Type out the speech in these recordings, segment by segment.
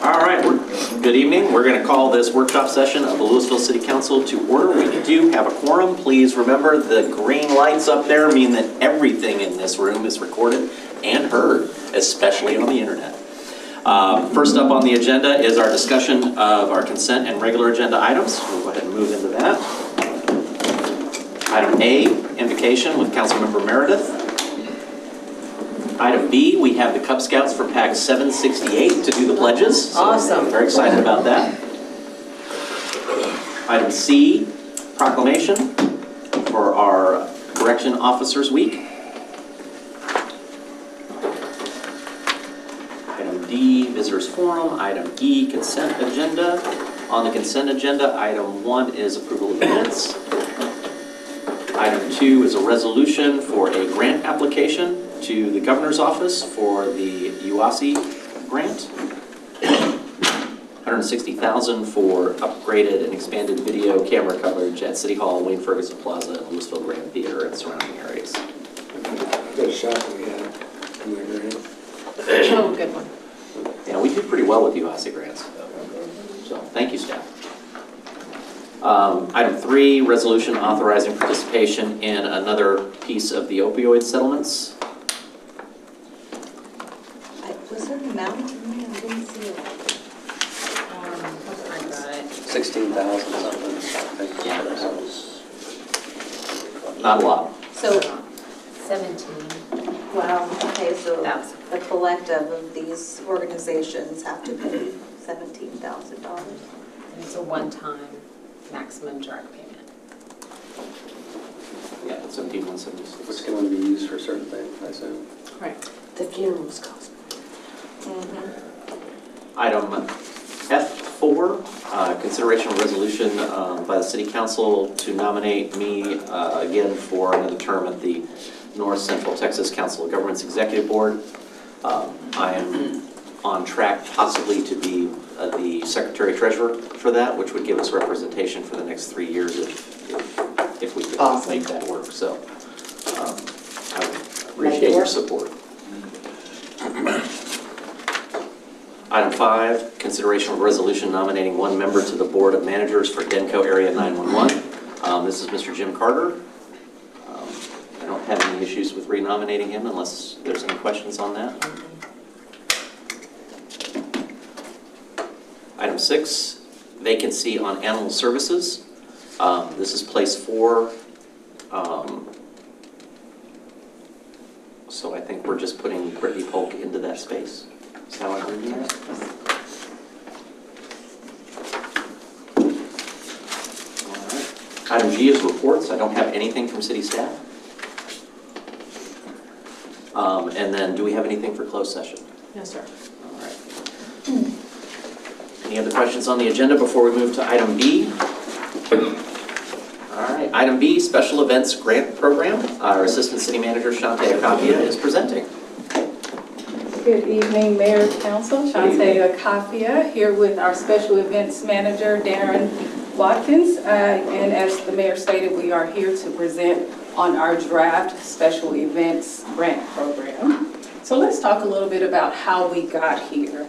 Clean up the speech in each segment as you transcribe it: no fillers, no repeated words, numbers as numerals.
All right, good evening. We're going to call this workshop session of the Lewisville City Council to order. We do have a quorum. Please remember the green lights up there mean that everything in this room is recorded and heard, especially on the internet. First up on the agenda is our discussion of our consent and regular agenda items. We'll go ahead and move into that. Item A, invocation with Councilmember Meredith. Item B, we have the Cub Scouts for Pack 768 to do the pledges. So awesome. Very excited about that. Item C, proclamation for our Correction Officers Week. Item D, Visitors Forum. Item E, consent agenda. On the consent agenda, item 1 is approval of minutes. Item 2 is a resolution for a grant application to the Governor's Office for the UASI grant. $160,000 for upgraded and expanded video camera coverage at City Hall, Wayne Ferguson Plaza, and Lewisville Grand Theater and surrounding areas. Good shot we had in the grant. Oh, good one. Yeah, we do pretty well with UASI grants. So thank you, staff. Item 3, resolution authorizing participation in another piece of the opioid settlements. Was there an amount in there? I didn't see it. I got it. 16,000 something. Yeah. Not a lot. So, 17. wow, okay, so That's- the collective of these organizations have to pay $17,000. And it's a one-time maximum direct payment. Yeah, 17,176. Which can only be used for certain things, I assume. Right. The funerals cost. Item F4, consideration of resolution by the City Council to nominate me again for another term at the North Central Texas Council of Governments Executive Board. I am on track possibly to be the Secretary-Treasurer for that, which would give us representation for the next 3 years if we could make that work. So I would appreciate your support. Item 5, consideration of resolution nominating one member to the Board of Managers for Denco Area 911. This is Mr. Jim Carter. I don't have any issues with renominating him unless there's any questions on that. Item 6, vacancy on Animal Services. This is place 4. So I think we're just putting Brittany Polk into that space. Is how I'm reading that. All right. Item G is reports. I don't have anything from city staff. And then do we have anything for closed session? No, sir. All right. Any other questions on the agenda before we move to item B? All right, item B, Special Events Grant Program. Our Assistant City Manager, Shante Akapia, is presenting. Good evening, Mayor, Council. Shante Akapia here with our Special Events Manager, Darren Watkins. And as the Mayor stated, we are here to present on our draft Special Events Grant Program. So let's talk a little bit about how we got here.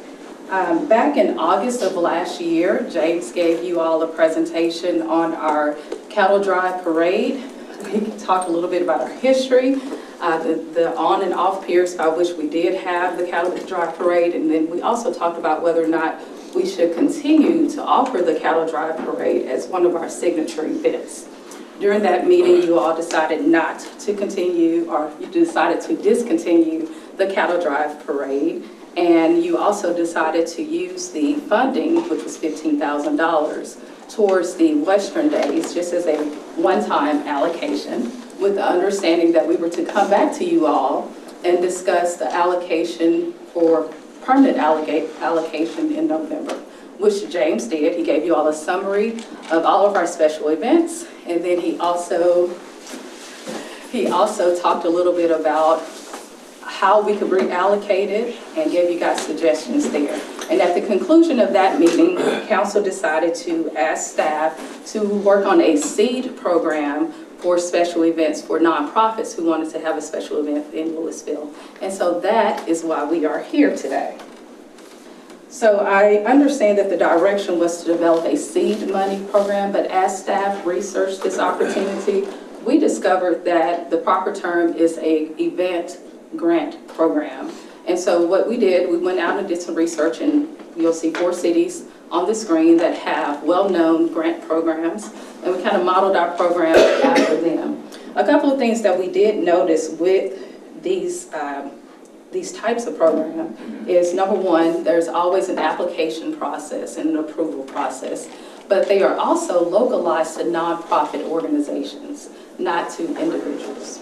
Back in August of last year, James gave you all a presentation on our Cattle Drive Parade. We talked a little bit about our history, the on and off periods by which we did have the Cattle Drive Parade, and then we also talked about whether or not we should continue to offer the Cattle Drive Parade as one of our signature events. During that meeting, you all decided not to continue, or you decided to discontinue the Cattle Drive Parade. And you also decided to use the funding, which was $15,000, towards the Western Days, just as a one-time allocation, with the understanding that we were to come back to you all and discuss the allocation for permanent allocation in November, which James did. He gave you all a summary of all of our special events, and then he also talked a little bit about how we could reallocate it and gave you guys suggestions there. And at the conclusion of that meeting, council decided to ask staff to work on a seed program for special events for nonprofits who wanted to have a special event in Lewisville. And so that is why we are here today. So I understand that the direction was to develop a seed money program, but as staff researched this opportunity, we discovered that the proper term is a event grant program. And so what we did, we went out and did some research, and you'll see 4 cities on the screen that have well-known grant programs, and we kind of modeled our program after them. A couple of things that we did notice with these types of program is, number one, there's always an application process and an approval process, but they are also localized to nonprofit organizations, not to individuals.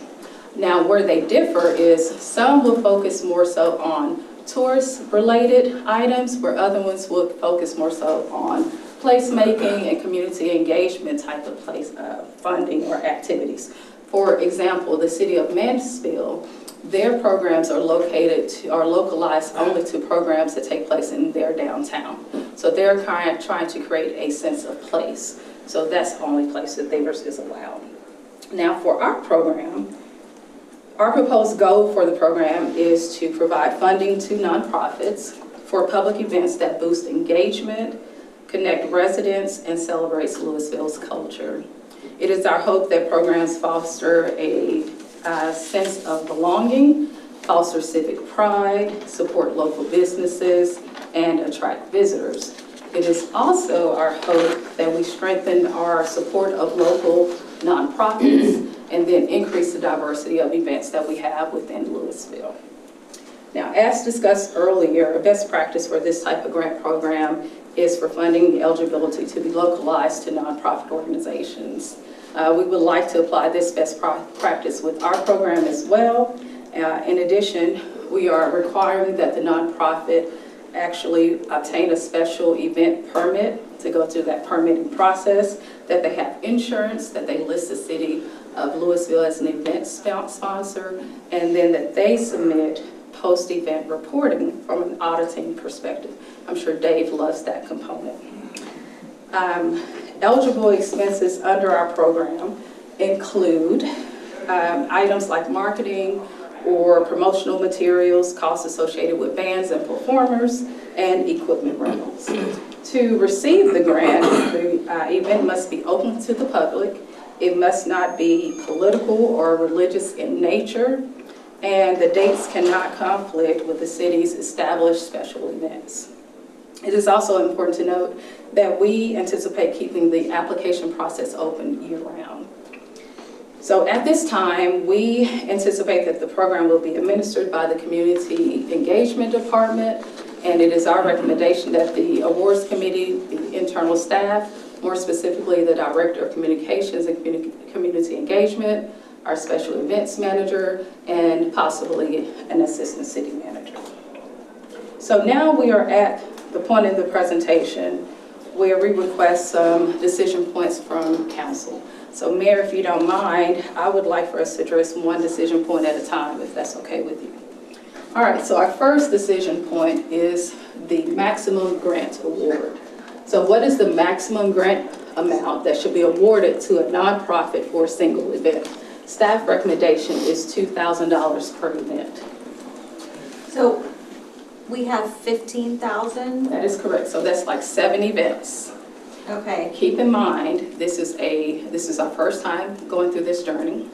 Now, where they differ is some will focus more so on tourist-related items, where other ones will focus more so on placemaking and community engagement type of funding or activities. For example, the city of Lewisville, their programs are localized only to programs that take place in their downtown. So they're trying to create a sense of place. So that's the only place that theirs is allowed. Now for our program, our proposed goal for the program is to provide funding to nonprofits for public events that boost engagement, connect residents, and celebrates Lewisville's culture. It is our hope that programs foster a sense of belonging, foster civic pride, support local businesses, and attract visitors. It is also our hope that we strengthen our support of local nonprofits and then increase the diversity of events that we have within Lewisville. Now, as discussed earlier, a best practice for this type of grant program is for funding eligibility to be localized to nonprofit organizations. We would like to apply this best practice with our program as well. In addition, we are requiring that the nonprofit actually obtain a special event permit to go through that permitting process, that they have insurance, that they list the city of Lewisville as an event sponsor, and then that they submit post-event reporting from an auditing perspective. I'm sure Dave loves that component. Eligible expenses under our program include items like marketing or promotional materials, costs associated with bands and performers, and equipment rentals. To receive the grant, the event must be open to the public. It must not be political or religious in nature, and the dates cannot conflict with the city's established special events. It is also important to note that we anticipate keeping the application process open year-round. So at this time, we anticipate that the program will be administered by the Community Engagement Department, and it is our recommendation that the awards committee, the internal staff, more specifically the Director of Communications and Community Engagement, our Special Events Manager, and possibly an Assistant City Manager. So now we are at the point in the presentation where we request some decision points from council. So Mayor, if you don't mind, I would like for us to address one decision point at a time, if that's okay with you. All right, so our first decision point is the maximum grant award. So what is the maximum grant amount that should be awarded to a nonprofit for a single event? Staff recommendation is $2,000 per event. So we have 15,000? That is correct. So that's like 7 events. Okay. Keep in mind, this is our first time going through this journey.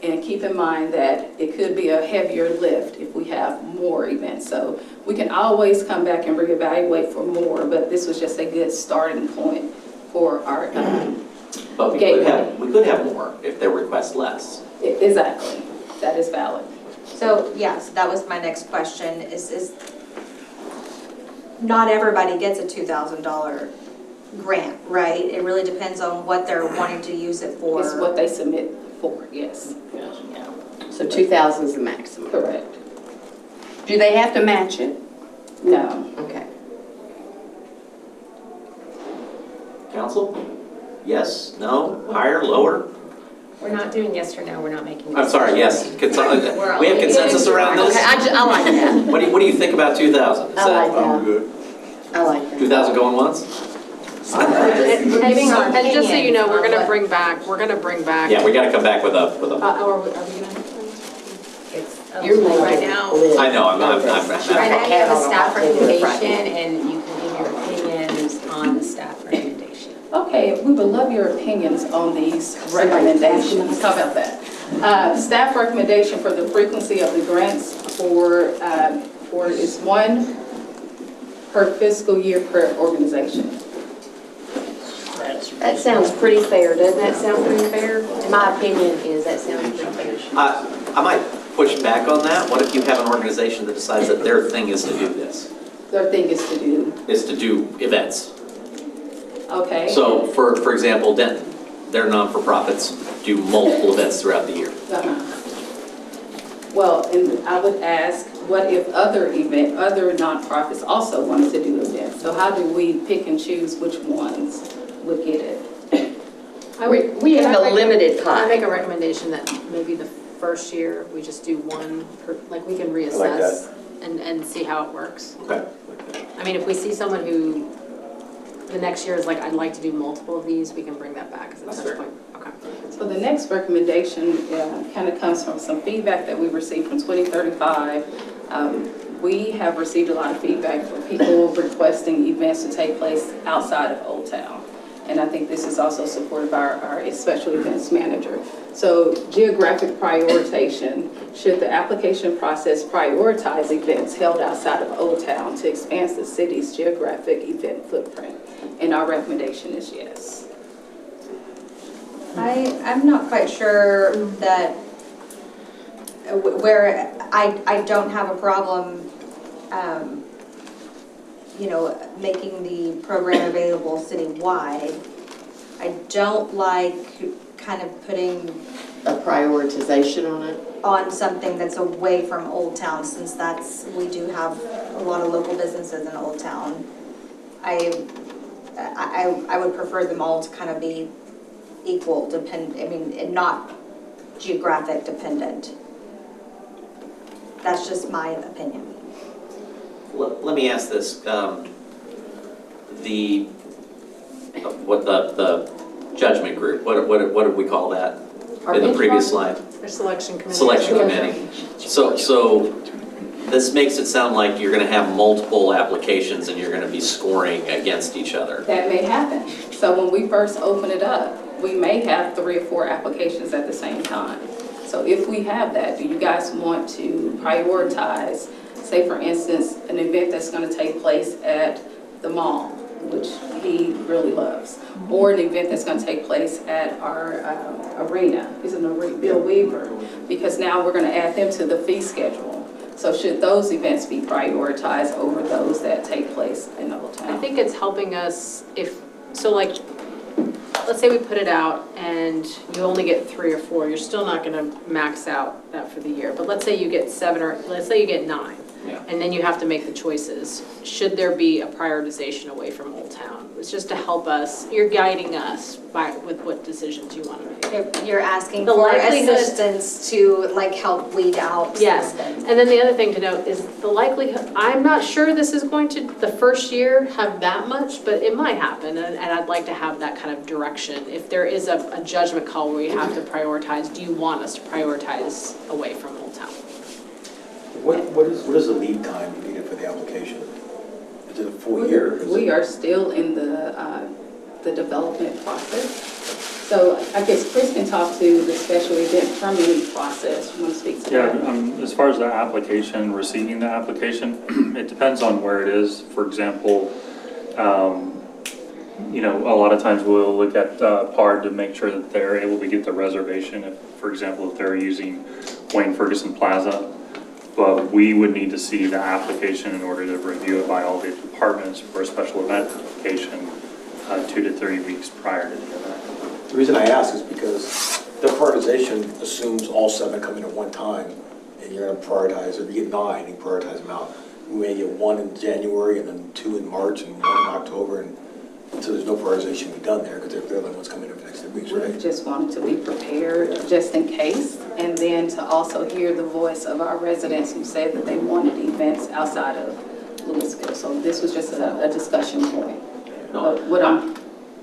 And keep in mind that it could be a heavier lift if we have more events. So we can always come back and reevaluate for more, but this was just a good starting point for our But we could have more if they request less. Exactly. That is valid. So, yeah, so that was my next question, is not everybody gets a $2,000 grant, right? It really depends on what they're wanting to use it for. It's what they submit for, yes. Yeah. So 2,000 is the maximum. Correct. Do they have to match it? No. Okay. Council? Yes, no, higher, lower? We're not doing yes or no, we're not making. I'm sorry, yes. We have consensus around this? Okay, I like that. What do you think about 2,000? I like I'm that. good. I like that. 2,000 going once? Having our And just so you know, we're opinions gonna on bring back. Yeah, we gotta come back with a. are we gonna? It's You're Right now, I know, I'm right now you have a staff recommendation recommendation. and you can give your opinions on the staff recommendation. Okay, we would love your opinions on these recommendations. How about that? Staff recommendation for the frequency of the grants for is one per fiscal year per organization. That sounds pretty fair, doesn't that sound pretty fair? In my opinion, that sounds pretty fair. I might push back on that. What if you have an organization that decides that their thing is to do this, Their thing is to do, events? okay? So, for example, Denton, their non-for-profits do multiple events throughout the year. Well, and I would ask, what if other nonprofits also wanted to do events? So how do we pick and choose which ones would get it? We have a limited Can I time. make a recommendation that maybe the first year, we just do one per, like we can reassess and see how it works? Okay. I mean, if we see someone who, the next year is like, I'd like to do multiple of these, we can bring that back as a That's touch fair. point. Okay. So the next recommendation kind of comes from some feedback that we received from 2035. We have received a lot of feedback from people requesting events to take place outside of Old Town. And I think this is also supported by our special events manager. So geographic prioritization, should the application process prioritize events held outside of Old Town to expand the city's geographic event footprint? And our recommendation is yes. I'm not quite sure that, where I don't have a problem, making the program available citywide. I don't like kind of putting A prioritization on it. on something that's away from Old Town, since we do have a lot of local businesses in Old Town. I would prefer them all to kind of be equal, and not geographic dependent. That's just my opinion. Let me ask this, the judgment group, what did we call that in the previous slide? Our selection committee. Selection committee. So this makes it sound like you're gonna have multiple applications and you're gonna be scoring against each other. That may happen. So when we first open it up, we may have 3 or 4 applications at the same time. So if we have that, do you guys want to prioritize, say for instance, an event that's going to take place at the mall, which he really loves, or an event that's going to take place at our arena, is it Bill Weaver, because now we're going to add them to the fee schedule. So should those events be prioritized over those that take place in Old Town? I think it's helping us let's say we put it out and you only get 3 or 4, you're still not gonna max out that for the year. But let's say you get 7 or, let's say you get 9. Yeah. And then you have to make the choices. Should there be a prioritization away from Old Town? It's just to help us, you're guiding us with what decisions you want to make. You're asking The for likelihood- assistance to help weed out. Yes, some- and then the other thing to note is the likelihood, I'm not sure this is going to, the first year, have that much, but it might happen, and I'd like to have that kind of direction. If there is a judgment call where you have to prioritize, do you want us to prioritize away from Old Town? What is the lead time needed for the application? Is it a full year? We are still in the development process. So I guess Chris can talk to the special event permitting process. You want to speak to that? Yeah, as far as the application, receiving the application, it depends on where it is. For example, a lot of times we'll look at PARD to make sure that they're able to get the reservation. If, for example, if they're using Wayne Ferguson Plaza, but we would need to see the application in order to review it by all the departments for a special event application 2 to 3 weeks prior to the event. The reason I ask is because the prioritization assumes all 7 come in at one time, and you're going to prioritize, if you get 9, you prioritize them out. We may get 1 in January, and then 2 in March, and 1 in October, and so there's no prioritization to be done there, because they're the only ones coming in for the next 3 weeks, We right? just wanted to be prepared just in case, and then to also hear the voice of our residents who said that they wanted events outside of Lewisville. So this was just a discussion point. No, But what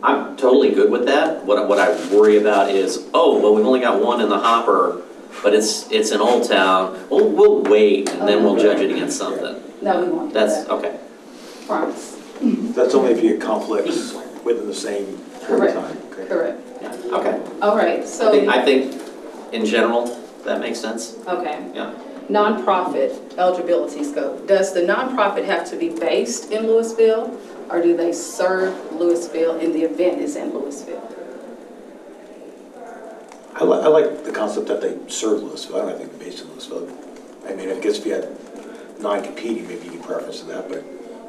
I'm totally good with that. What I worry about is, we've only got 1 in the hopper. but it's in Old Town, we'll wait and then we'll judge it against something. No, we won't do That's, that, okay. promise. That's only if you get conflicts within the same period of time. Okay. Correct. Yeah, okay. All right, I so, think in general, that makes sense. okay. Yeah. Nonprofit eligibility scope. Does the nonprofit have to be based in Lewisville, or do they serve Lewisville and the event is in Lewisville? I like the concept that they serve Lewisville. I don't think they're based in Lewisville. I mean, I guess if you had 9 competing, maybe you could preference to that, but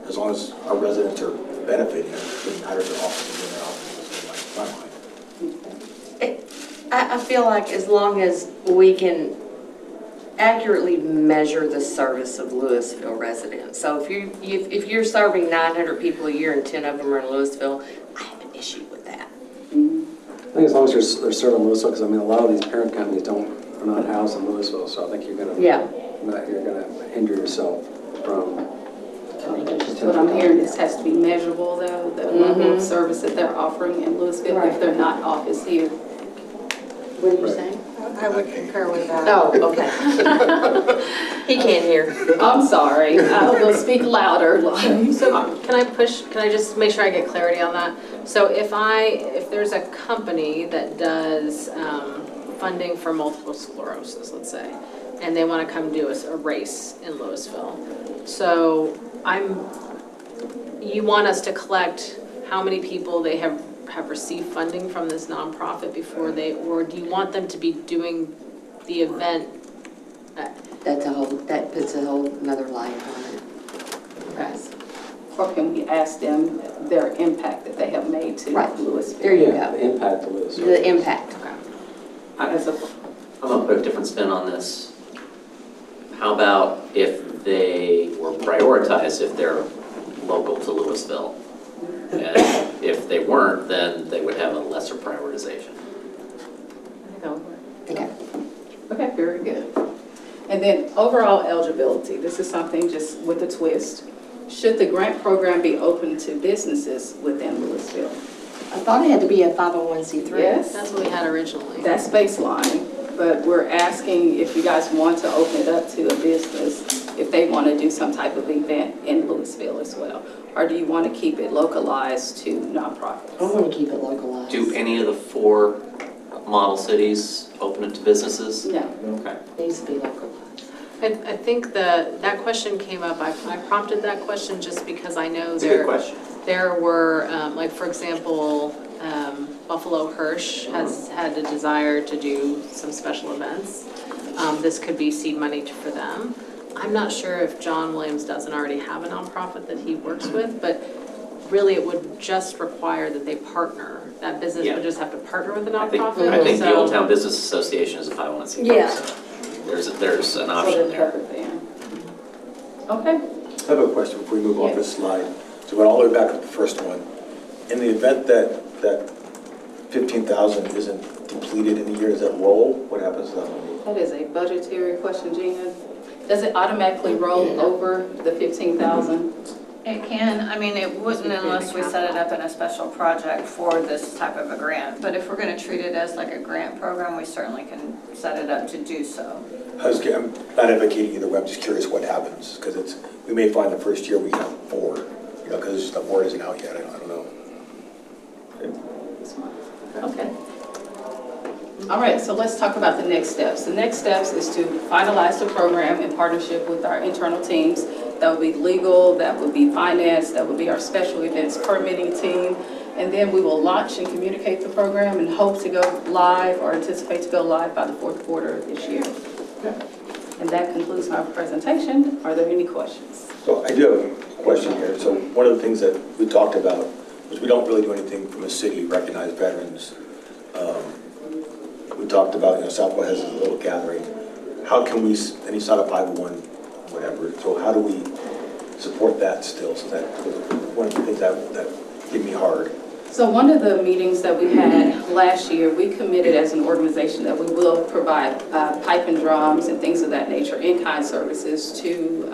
as long as our residents are benefiting, it doesn't matter if they're officers in their office, like my mind. I feel like as long as we can accurately measure the service of Lewisville residents. So if you're serving 900 people a year and 10 of them are in Lewisville, I have an issue with that. I think as long as they're serving Lewisville, because I mean, a lot of these parent companies are not housed in Lewisville, so I think you're gonna hinder yourself from. What I'm hearing, this has to be measurable though, the level of service that they're offering in Lewisville if they're not office here. What are you Right. saying? I would concur with that. Oh, okay. He can't hear. I'm sorry, I will speak louder. So can I just make sure I get clarity on that? So if there's a company that does funding for multiple sclerosis, let's say, and they want to come do a race in Lewisville, so you want us to collect how many people they have received funding from this nonprofit before or do you want them to be doing the event? That puts a whole another light on it. Okay. Or can we ask them their impact that they have made to Right. Lewisville? There you Yeah, go. the impact of Lewisville. The impact. As a I'm gonna put a different spin on this. How about if they were prioritized, if they're local to Lewisville? And if they weren't, then they would have a lesser prioritization. I think that would work. Okay. Okay, very good. And then overall eligibility, this is something just with a twist. Should the grant program be open to businesses within Lewisville? I thought it had to be a 501c3. Yes. That's what we had originally. That's baseline, but we're asking if you guys want to open it up to a business, if they want to do some type of event in Lewisville as well. Or do you want to keep it localized to nonprofits? I want to keep it localized. Do any of the 4 model cities open it to businesses? No. Okay. Needs to be localized. I think that question came up, I prompted that question just because I know It's a good question. there were, like, for example, Buffalo Hirsch has had a desire to do some special events. This could be seed money for them. I'm not sure if John Williams doesn't already have a nonprofit that he works with, but really it would just require that they partner. That business Yeah. would just have to partner with a I think nonprofit. the Old Town Business Association is a 501c3. Yeah. So there's an So option they're there. covered there. Okay. I have a question before we move off this slide. So we're all the way back to the first one. In the event that 15,000 isn't depleted in a year, does that roll? What happens to that money? That is a budgetary question, Gina. Does it automatically roll over the 15,000? It can, I mean, it wouldn't unless we set it up in a special project for this type of a grant. But if we're gonna treat it as like a grant program, we certainly can set it up to do so. I'm not advocating either way, I'm just curious what happens, because we may find the first year we have 4, because the word isn't out yet, I don't know. Okay. All right, so let's talk about the next steps. The next steps is to finalize the program in partnership with our internal teams. That would be legal, that would be finance, that would be our special events permitting team. And then we will launch and communicate the program and hope to go live or anticipate to go live by the 4th quarter of this year. And that concludes my presentation. Are there any questions? So I do have a question here. So one of the things that we talked about was we don't really do anything from a city, recognize veterans. We talked about, Southwest has a little gathering. How can we, and he's not a 501, whatever, so how do we support that still? So that was one of the things that hit me hard. So one of the meetings that we had last year, we committed as an organization that we will provide pipe and drums and things of that nature, in-kind services to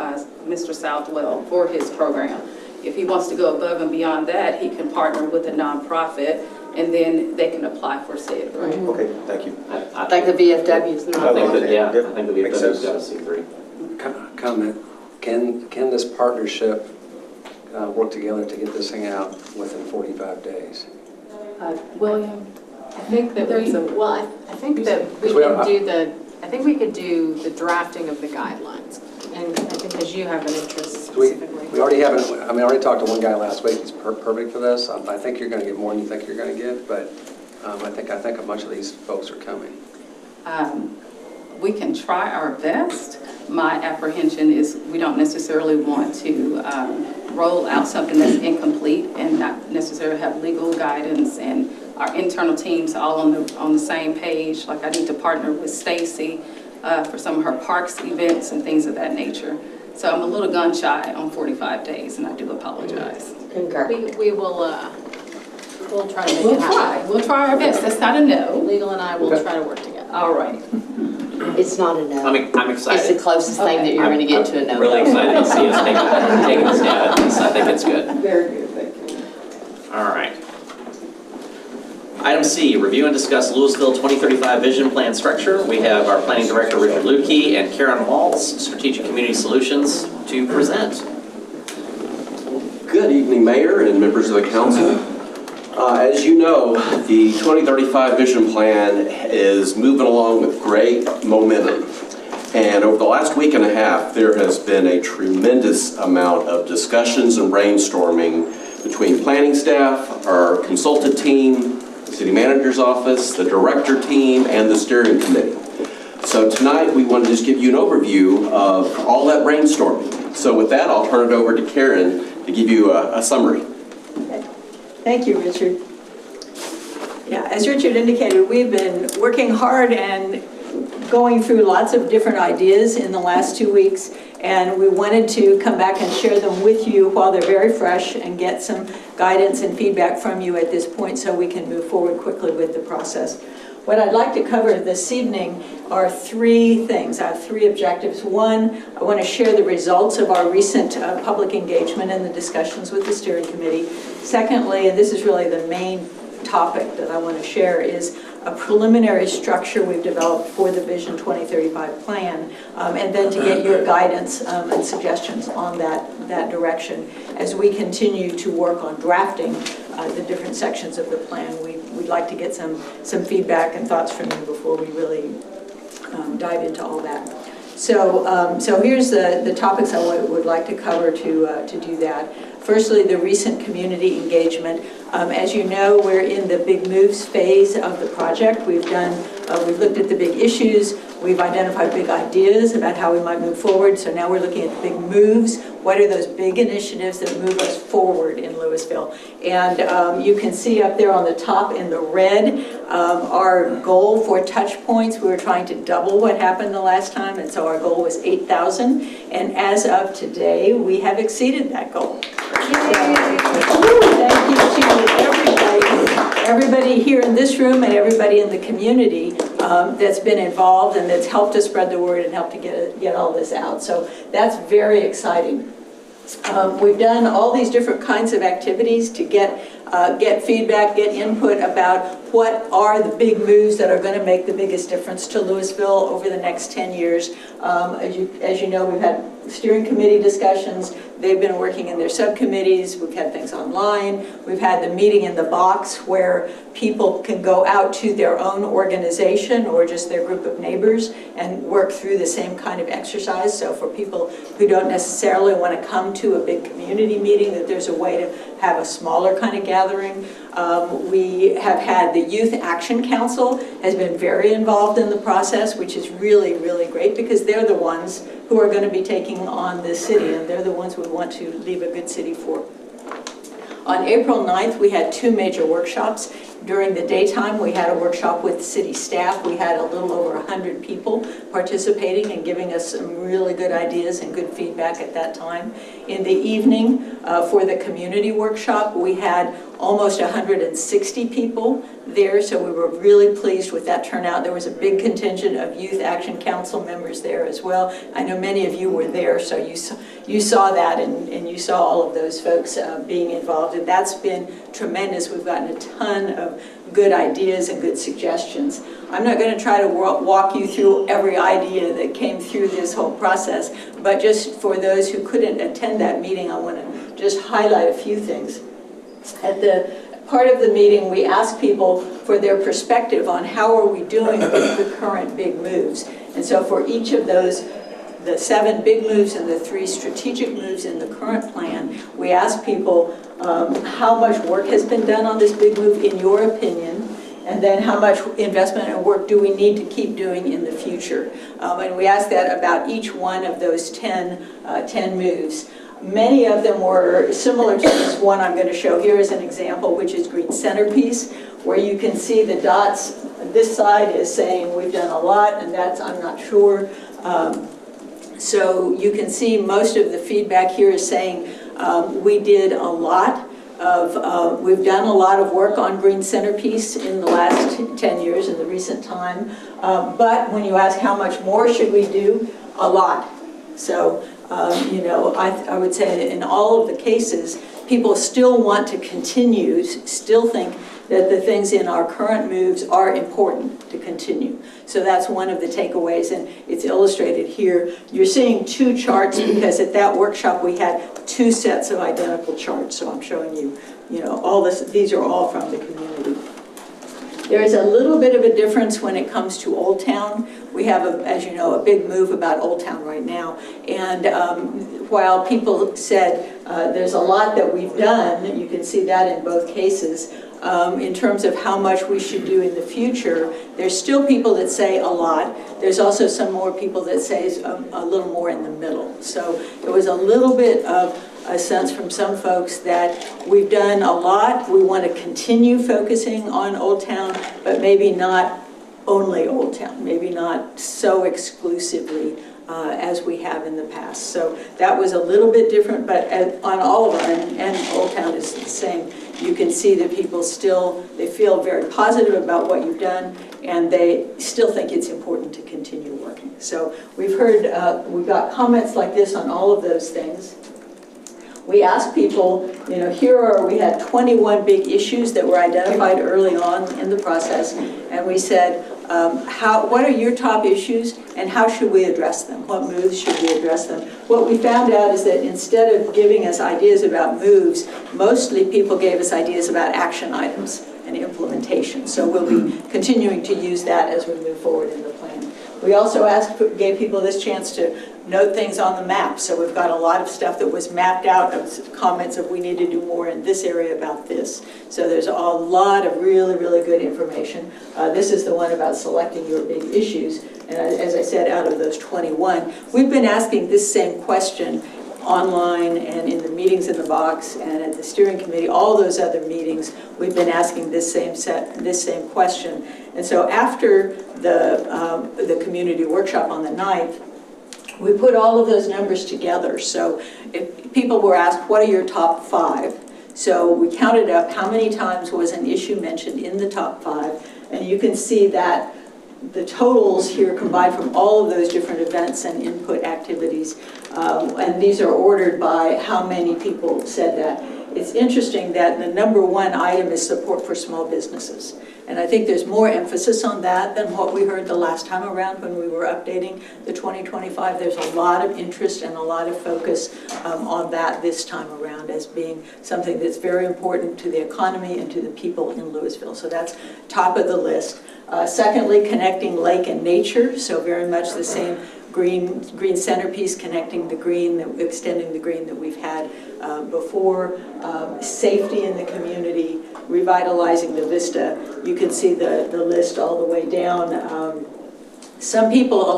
Mr. Southwell for his program. If he wants to go above and beyond that, he can partner with a nonprofit and then they can apply for said grant. Okay, thank you. I Like the VFW is I not. think that, yeah, Yep, I think the makes VFW's sense. got a C3. Comment, can this partnership work together to get this thing out within 45 days? William, I think that There's a, we, well, I think that we Because we can are- do I think we could do the drafting of the guidelines, and because you have an interest specifically. We already have, I already talked to one guy last week, he's perfect for this. I think you're going to get more than you think you're going to get, but I think a bunch of these folks are coming. we can try our best. My apprehension is we don't necessarily want to roll out something that's incomplete and not necessarily have legal guidance and our internal teams all on the same page. Like I need to partner with Stacy for some of her parks events and things of that nature. So I'm a little gun shy on 45 days, and I do apologize. Concur. We will, we'll try to make it happen. We'll try our best. That's not a no. Legal and I will Okay. try to work together. All right. It's not a no. I'm It's the excited. closest thing that you're gonna get to a no. I'm really excited to see us taking a stab at this. I think it's good. Very good, thank you. All right. Item C, review and discuss Lewisville 2035 vision plan structure. We have our planning director, Richard Lukey, and Karen Waltz, Strategic Community Solutions, to present. Good evening, Mayor and members of the council. As you know, the 2035 vision plan is moving along with great momentum. And over the last week and a half, there has been a tremendous amount of discussions and brainstorming between planning staff, our consultant team, the city manager's office, the director team, and the steering committee. So tonight, we want to just give you an overview of all that brainstorming. So with that, I'll turn it over to Karen to give you a summary. Thank you, Richard. Yeah, as Richard indicated, we've been working hard and going through lots of different ideas in the last 2 weeks, and we wanted to come back and share them with you while they're very fresh and get some guidance and feedback from you at this point so we can move forward quickly with the process. What I'd like to cover this evening are 3 things. I have 3 objectives. One, I want to share the results of our recent public engagement and the discussions with the steering committee. Secondly, and this is really the main topic that I want to share, is a preliminary structure we've developed for the Vision 2035 plan, and then to get your guidance and suggestions on that direction. As we continue to work on drafting the different sections of the plan, we'd like to get some feedback and thoughts from you before we really dive into all that. So here's the topics I would like to cover to do that. Firstly, the recent community engagement. As you know, we're in the big moves phase of the project. We've looked at the big issues. We've identified big ideas about how we might move forward. So now we're looking at the big moves. What are those big initiatives that move us forward in Lewisville? And you can see up there on the top in the red, our goal for touch points. We were trying to double what happened the last time, and so our goal was 8,000. And as of today, we have exceeded that goal. Thank you to everybody here in this room and everybody in the community that's been involved and that's helped to spread the word and helped to get all this out. So that's very exciting. We've done all these different kinds of activities to get feedback, get input about what are the big moves that are going to make the biggest difference to Lewisville over the next 10 years. As you know, we've had steering committee discussions. They've been working in their subcommittees. We've had things online. We've had the meeting in the box where people can go out to their own organization or just their group of neighbors and work through the same kind of exercise. So for people who don't necessarily want to come to a big community meeting, that there's a way to have a smaller kind of gathering. We have had the Youth Action Council has been very involved in the process, which is really, really great because they're the ones who are going to be taking on this city, and they're the ones we want to leave a good city for. On April 9th, we had 2 major workshops. During the daytime, we had a workshop with city staff. We had a little over 100 people participating and giving us some really good ideas and good feedback at that time. In the evening, for the community workshop, we had almost 160 people there, so we were really pleased with that turnout. There was a big contingent of Youth Action Council members there as well. I know many of you were there, so you saw that and you saw all of those folks being involved involved, and that's been tremendous. We've gotten a ton of good ideas and good suggestions. I'm not going to try to walk you through every idea that came through this whole process, but just for those who couldn't attend that meeting, I want to just highlight a few things. At the part of the meeting, we asked people for their perspective on how are we doing with the current big moves. And so for each of those, the 7 big moves and the 3 strategic moves in the current plan, we asked people how much work has been done on this big move in your opinion, and then how much investment and work do we need to keep doing in the future. And we asked that about each one of those 10 moves. Many of them were similar to this one I'm going to show here as an example, which is green centerpiece, where you can see the dots. This side is saying we've done a lot, and that's I'm not sure. So you can see most of the feedback here is saying we did a lot of, we've done a lot of work on green centerpiece in the last 10 years, in the recent time. But when you ask how much more should we do, a lot. So, you know, I would say in all of the cases, people still want to continue, still think that the things in our current moves are important to continue. So that's one of the takeaways, and it's illustrated here. You're seeing 2 charts because at that workshop we had 2 sets of identical charts. So I'm showing you, you know, all this. These are all from the community. There is a little bit of a difference when it comes to Old Town. We have, as you know, a big move about Old Town right now. And while people said there's a lot that we've done, you can see that in both cases, in terms of how much we should do in the future, there's still people that say a lot. There's also some more people that say a little more in the middle. So there was a little bit of a sense from some folks that we've done a lot. We want to continue focusing on Old Town, but maybe not only Old Town, maybe not so exclusively as we have in the past. So that was a little bit different, but on all of them, and Old Town is the same, you can see that people still, they feel very positive about what you've done, and they still think it's important to continue working. So we've heard, we've got comments like this on all of those things. We asked people, you know, we had 21 big issues that were identified early on in the process, and we said, what are your top issues and how should we address them? What moves should we address them? What we found out is that instead of giving us ideas about moves, mostly people gave us ideas about action items and implementation. So we'll be continuing to use that as we move forward in the plan. We also gave people this chance to note things on the map. So we've got a lot of stuff that was mapped out of comments of we need to do more in this area about this. So there's a lot of really, really good information. This is the one about selecting your big issues. And as I said, out of those 21, we've been asking this same question online and in the meetings in the box and at the steering committee, all those other meetings, we've been asking this same question. And so after the community workshop on the 9th, we put all of those numbers together. So if people were asked, what are your top 5? So we counted up how many times was an issue mentioned in the top 5, and you can see that the totals here combined from all of those different events and input activities, and these are ordered by how many people said that. It's interesting that the #1 item is support for small businesses. And I think there's more emphasis on that than what we heard the last time around when we were updating the 2025. There's a lot of interest and a lot of focus on that this time around as being something that's very important to the economy and to the people in Lewisville. So that's top of the list. Secondly, connecting lake and nature. So very much the same green centerpiece, connecting the green, extending the green that we've had before. Safety in the community, revitalizing the vista. You can see the list all the way down. A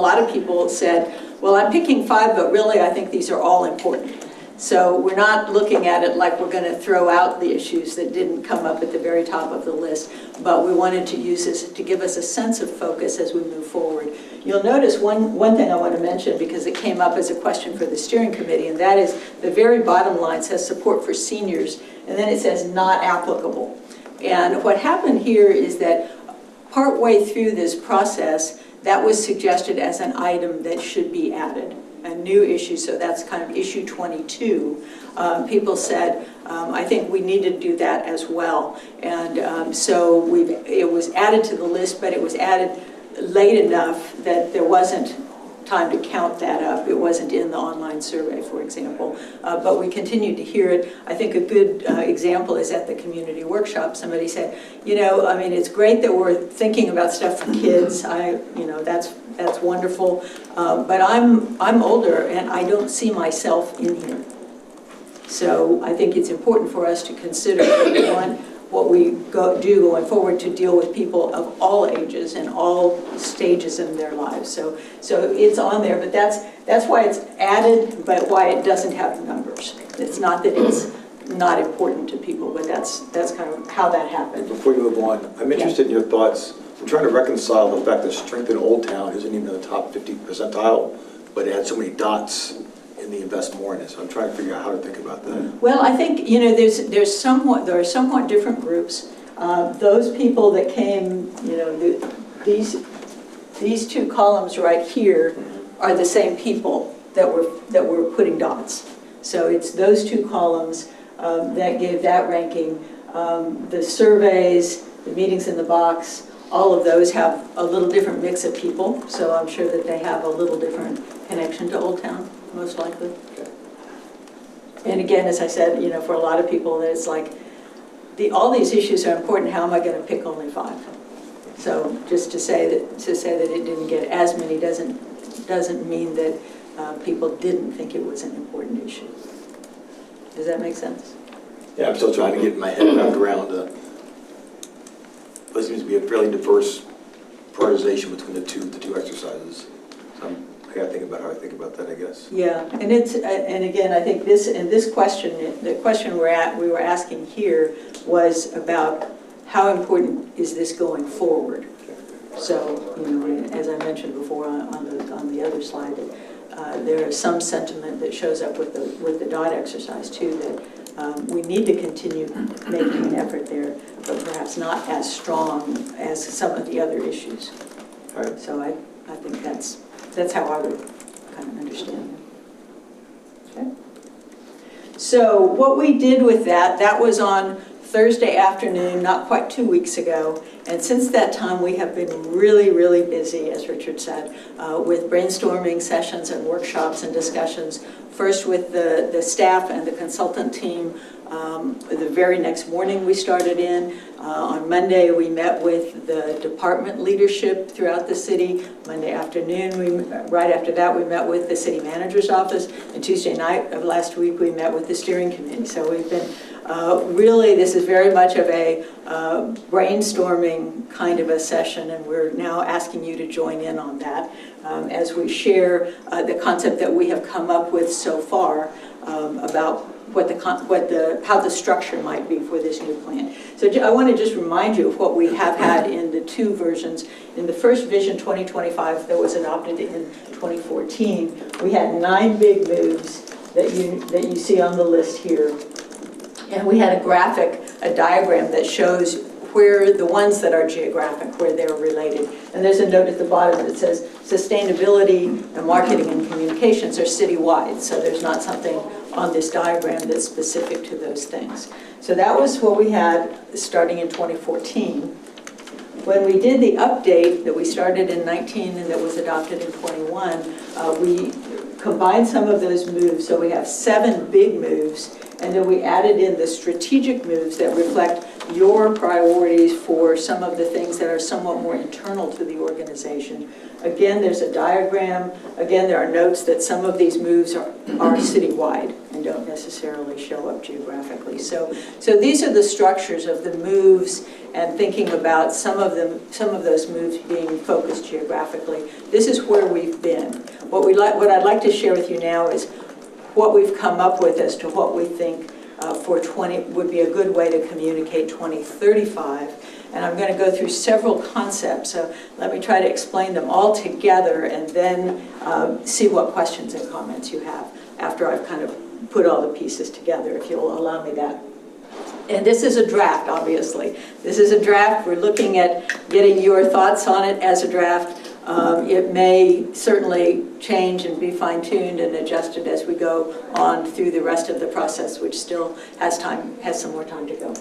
lot of people said, well, I'm picking 5, but really I think these are all important. So we're not looking at it like we're going to throw out the issues that didn't come up at the very top of the list, but we wanted to use this to give us a sense of focus as we move forward. You'll notice one thing I want to mention, because it came up as a question for the steering committee, and that is the very bottom line says support for seniors, and then it says not applicable. And what happened here is that partway through this process, that was suggested as an item that should be added, a new issue, so that's kind of issue 22. People said, I think we need to do that as well. And so it was added to the list, but it was added late enough that there wasn't time to count that up. It wasn't in the online survey, for example, but we continued to hear it. I think a good example is at the community workshop. Somebody said, you know, I mean, it's great that we're thinking about stuff for kids. You know, that's wonderful. But I'm older and I don't see myself in here. So I think it's important for us to consider what we do going forward to deal with people of all ages and all stages in their lives. So it's on there, but that's why it's added, but why it doesn't have numbers. It's not that it's not important to people, but that's kind of how that happened. Before you move on, I'm interested in your thoughts. I'm trying to reconcile the fact that strength in Old Town isn't even in the top 50 percentile, but it had so many dots in the invest more in it. So I'm trying to figure out how to think about that. Well, I think, you know, there are somewhat different groups. Those people that came, you know, these two columns right here are the same people that were putting dots. So it's those two columns that gave that ranking. The surveys, the meetings in the box, all of those have a little different mix of people. So I'm sure that they have a little different connection to Old Town, most likely. Okay. And again, as I said, you know, for a lot of people, it's like, all these issues are important, how am I going to pick only 5? So just to say that it didn't get as many doesn't mean that people didn't think it was an important issue. Does that make sense? Yeah, I'm still trying to get my head wrapped around what seems to be a fairly diverse prioritization between the two exercises. So I got to think about how I think about that, I guess. Yeah, and and again, I think the question we were asking here was about how important is this going forward. So, you know, as I mentioned before on the other slide, there is some sentiment that shows up with the dot exercise too, that we need to continue making an effort there, but perhaps not as strong as some of the other issues. Right. So I think that's how I would kind of understand it. Okay. So what we did with that was on Thursday afternoon, not quite 2 weeks ago. And since that time, we have been really, really busy, as Richard said, with brainstorming sessions and workshops and discussions, first with the staff and the consultant team. The very next morning we started in. On Monday we met with the department leadership throughout the city. Monday afternoon, right after that, we met with the city manager's office. And Tuesday night of last week we met with the steering committee. So we've been really, this is very much of a brainstorming kind of a session, and we're now asking you to join in on that as we share the concept that we have come up with so far about how the structure might be for this new plan. So I want to just remind you of what we have had in the two versions. In the first Vision 2025 that was adopted in 2014, we had 9 big moves that you see on the list here. And we had a diagram that shows where the ones that are geographic, where they're related. And there's a note at the bottom that says sustainability and marketing and communications are citywide. So there's not something on this diagram that's specific to those things. So that was what we had starting in 2014. When we did the update that we started in 19 and that was adopted in 21, we combined some of those moves. So we have 7 big moves. And then we added in the strategic moves that reflect your priorities for some of the things that are somewhat more internal to the organization. Again, there's a diagram. Again, there are notes that some of these moves are citywide and don't necessarily show up geographically. So these are the structures of the moves and thinking about some of those moves being focused geographically. This is where we've been. What I'd like to share with you now is what we've come up with as to what we think would be a good way to communicate 2035. And I'm going to go through several concepts, so let me try to explain them all together and then see what questions and comments you have after I've kind of put all the pieces together, if you'll allow me that. And this is a draft, obviously. This is a draft. We're looking at getting your thoughts on it as a draft. It may certainly change and be fine-tuned and adjusted as we go on through the rest of the process, which still has some more time to go.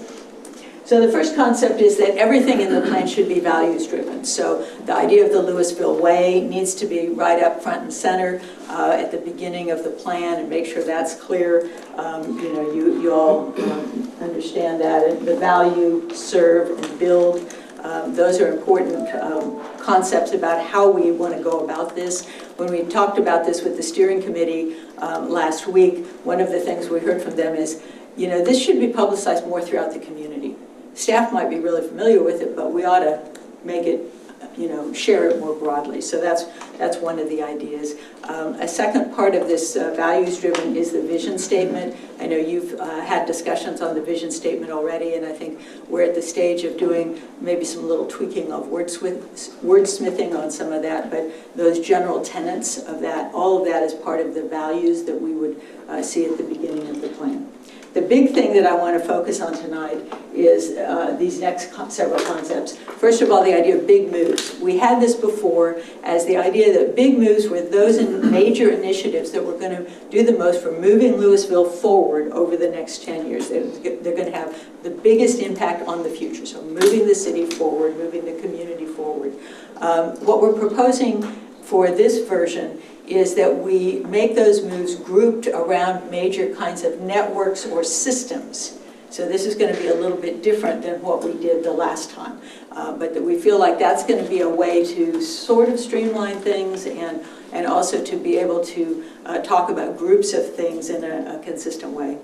So the first concept is that everything in the plan should be values-driven. So the idea of the Lewisville Way needs to be right up front and center at the beginning of the plan, and make sure that's clear. You all understand that. And the value, serve, and build, those are important concepts about how we want to go about this. When we talked about this with the steering committee last week, one of the things we heard from them is, this should be publicized more throughout the community. Staff might be really familiar with it, but we ought to make it, share it more broadly. So that's one of the ideas. A second part of this values-driven is the vision statement. I know you've had discussions on the vision statement already, and I think we're at the stage of doing maybe some little tweaking of wordsmithing on some of that, but those general tenets of that, all of that is part of the values that we would see at the beginning of the plan. The big thing that I want to focus on tonight is these next several concepts. First of all, the idea of big moves. We had this before as the idea that big moves were those major initiatives that were going to do the most for moving Lewisville forward over the next 10 years. They're going to have the biggest impact on the future. So moving the city forward, moving the community forward. What we're proposing for this version is that we make those moves grouped around major kinds of networks or systems. So this is going to be a little bit different than what we did the last time. But that we feel like that's going to be a way to sort of streamline things and also to be able to talk about groups of things in a consistent way.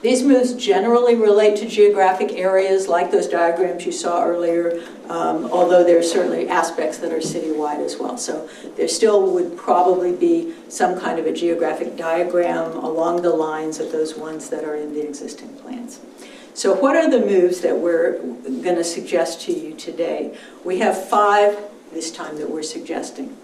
These moves generally relate to geographic areas like those diagrams you saw earlier, although there are certainly aspects that are citywide as well. So there still would probably be some kind of a geographic diagram along the lines of those ones that are in the existing plans. So what are the moves that we're going to suggest to you today? We have 5 this time that we're suggesting.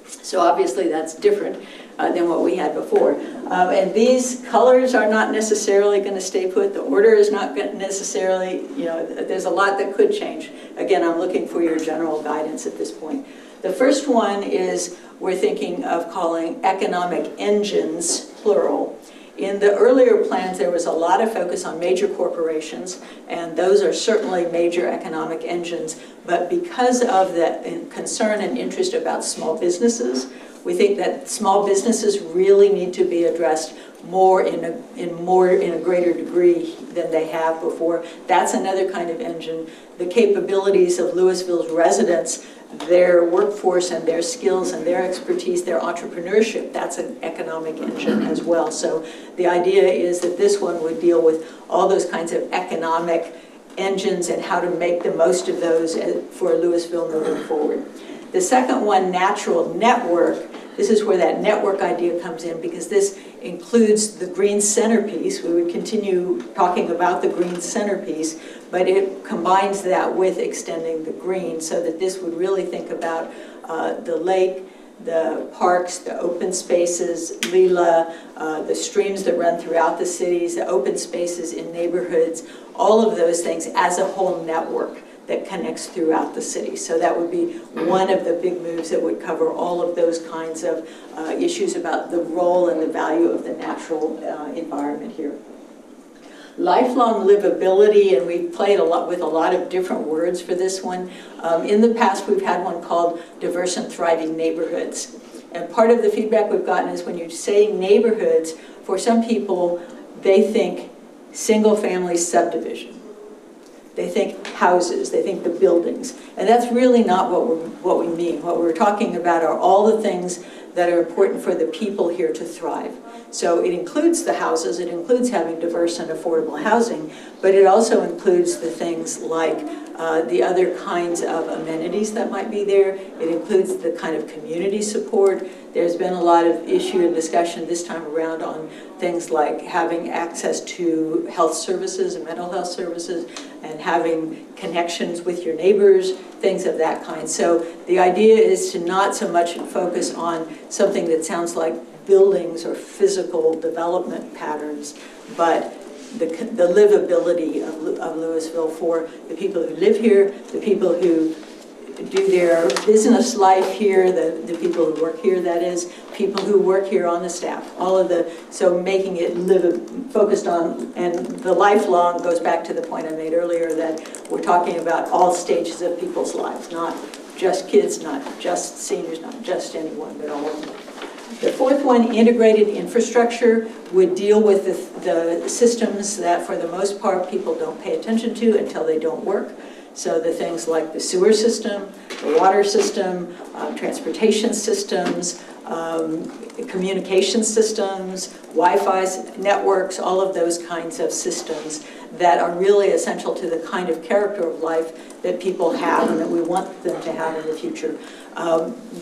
So obviously that's different than what we had before. And these colors are not necessarily going to stay put. The order is not necessarily, there's a lot that could change. Again, I'm looking for your general guidance at this point. The first one is we're thinking of calling economic engines, plural. In the earlier plans, there was a lot of focus on major corporations, and those are certainly major economic engines. But because of the concern and interest about small businesses, we think that small businesses really need to be addressed more in a greater degree than they have before. That's another kind of engine. The capabilities of Lewisville's residents, their workforce and their skills and their expertise, their entrepreneurship, that's an economic engine as well. So the idea is that this one would deal with all those kinds of economic engines and how to make the most of those for Lewisville moving forward. The second one, natural network, this is where that network idea comes in, because this includes the green centerpiece. We would continue talking about the green centerpiece, but it combines that with extending the green, so that this would really think about the lake, the parks, the open spaces, Lila, the streams that run throughout the cities, the open spaces in neighborhoods, all of those things as a whole network that connects throughout the city. So that would be one of the big moves that would cover all of those kinds of issues about the role and the value of the natural environment here. Lifelong livability, and we've played a lot with a lot of different words for this one. In the past, we've had one called diverse and thriving neighborhoods. And part of the feedback we've gotten is when you say neighborhoods, for some people, they think single-family subdivision. They think houses, they think the buildings. And that's really not what we mean. What we're talking about are all the things that are important for the people here to thrive. So it includes the houses, it includes having diverse and affordable housing, but it also includes the things like the other kinds of amenities that might be there. It includes the kind of community support. There's been a lot of issue and discussion this time around on things like having access to health services and mental health services and having connections with your neighbors, things of that kind. So the idea is to not so much focus on something that sounds like buildings or physical development patterns, but the livability of Lewisville for the people who live here, the people who do their business life here, the people who work here, that is, people who work here on the staff, all of the, so making it focused on, and the lifelong goes back to the point I made earlier that we're talking about all stages of people's lives, not just kids, not just seniors, not just anyone, but all of them. The fourth one, integrated infrastructure, would deal with the systems that for the most part people don't pay attention to until they don't work. So the things like the sewer system, the water system, transportation systems, communication systems, Wi-Fi networks, all of those kinds of systems that are really essential to the kind of character of life that people have and that we want them to have in the future.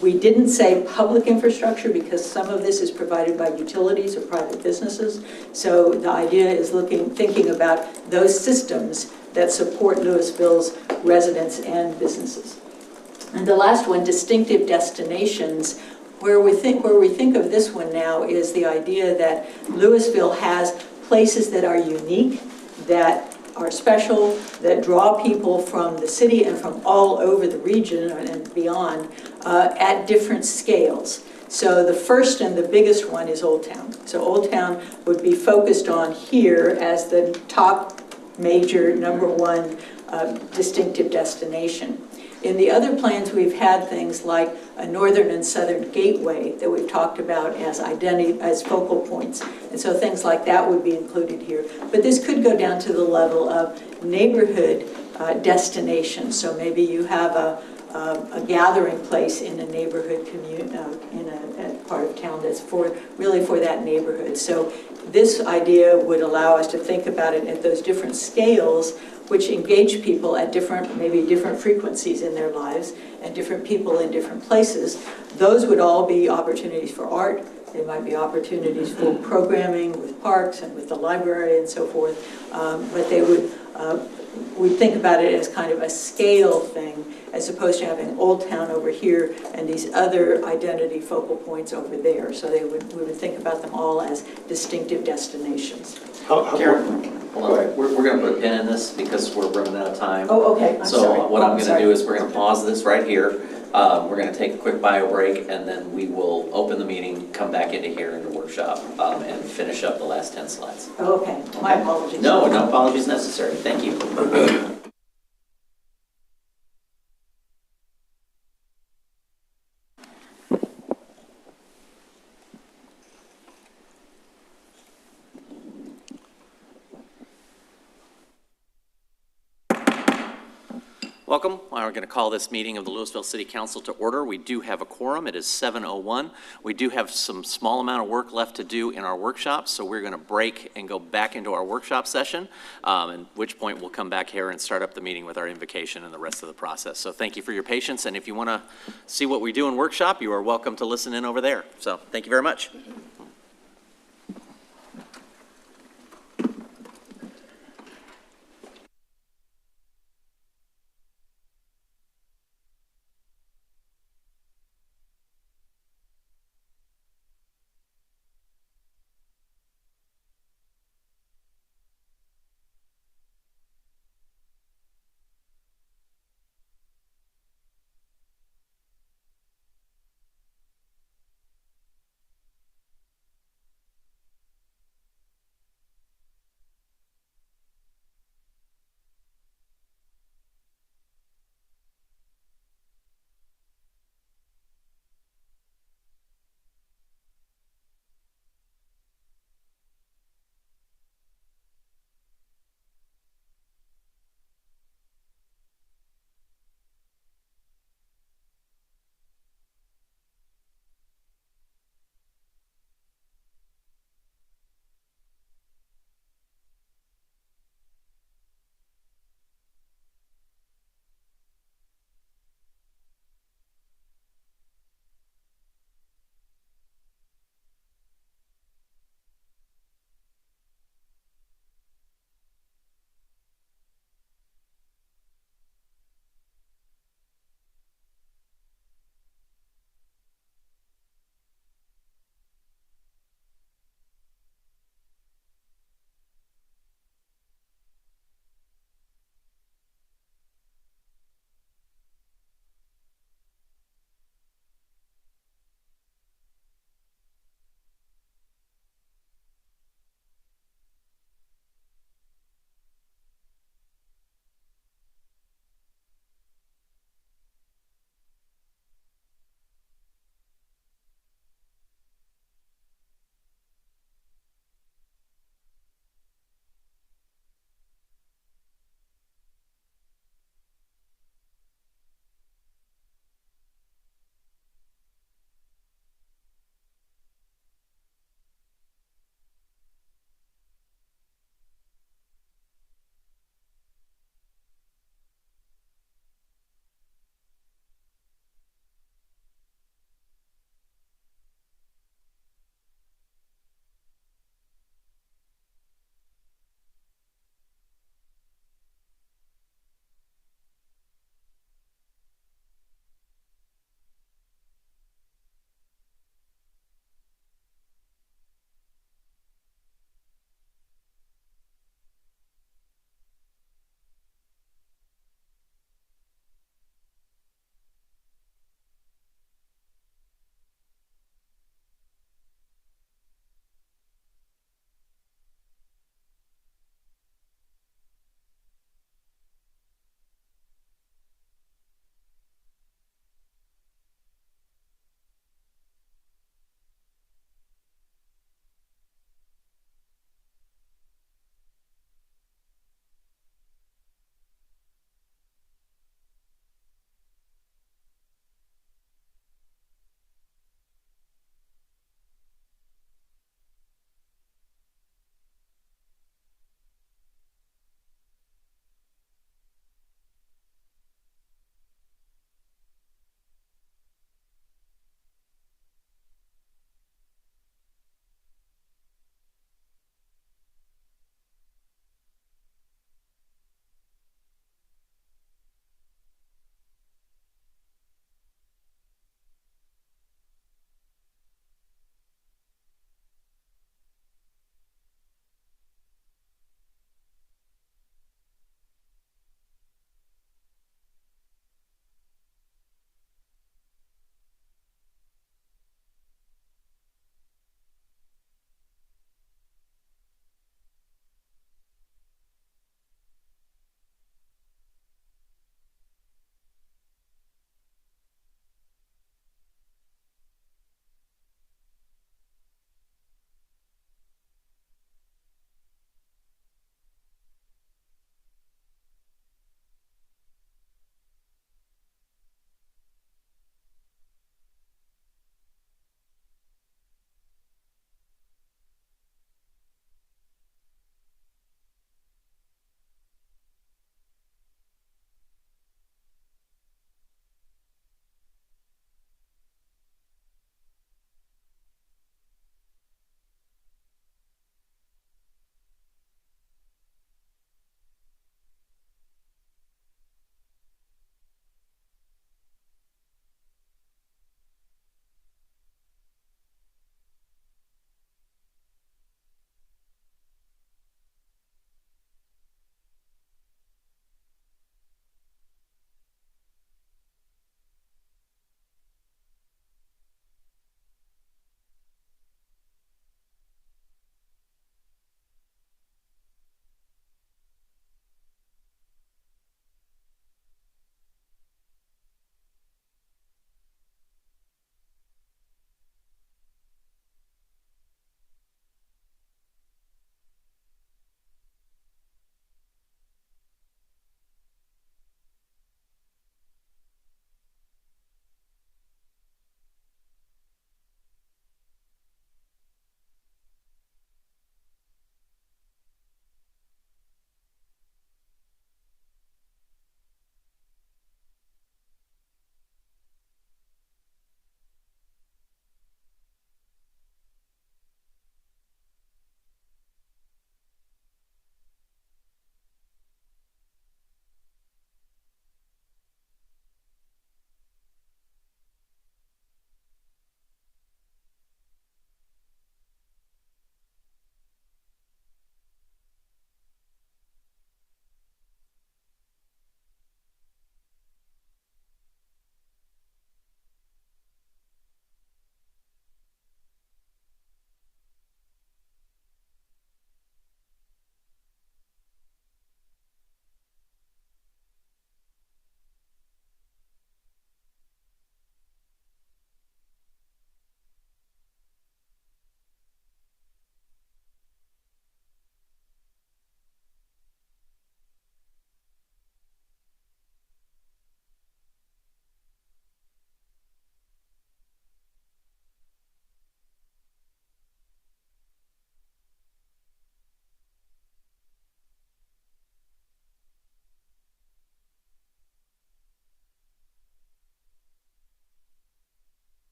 We didn't say public infrastructure because some of this is provided by utilities or private businesses. So the idea is thinking about those systems that support Lewisville's residents and businesses. And the last one, distinctive destinations. Where we think of this one now is the idea that Lewisville has places that are unique, that are special, that draw people from the city and from all over the region and beyond at different scales. So the first and the biggest one is Old Town. So Old Town would be focused on here as the top major #1 distinctive destination. In the other plans, we've had things like a northern and southern gateway that we've talked about as identity, as focal points. And so things like that would be included here. But this could go down to the level of neighborhood destinations. So maybe you have a gathering place in a neighborhood in a part of town that's really for that neighborhood. So this idea would allow us to think about it at those different scales, which engage people at maybe different frequencies in their lives and different people in different places. Those would all be opportunities for art. They might be opportunities for programming with parks and with the library and so forth. But they we'd think about it as kind of a scale thing as opposed to having Old Town over here and these other identity focal points over there. So we would think about them all as distinctive destinations. Karen, hold on. We're going to put a pin in this because we're running out of time. Oh, okay, I'm sorry. So what I'm going to sorry. do is we're going to pause this right here. We're going to take a quick bio break, and then we will open the meeting, come back into here in the workshop, and finish up the last 10 slides. Oh, okay, my apologies. No apologies necessary. Thank you. Welcome. We're going to call this meeting of the Lewisville City Council to order. We do have a quorum. It is 7:01. We do have some small amount of work left to do in our workshop, so we're going to break and go back into our workshop session, at which point we'll come back here and start up the meeting with our invocation and the rest of the process. So thank you for your patience, and if you want to see what we do in workshop, you are welcome to listen in over there. So thank you very much.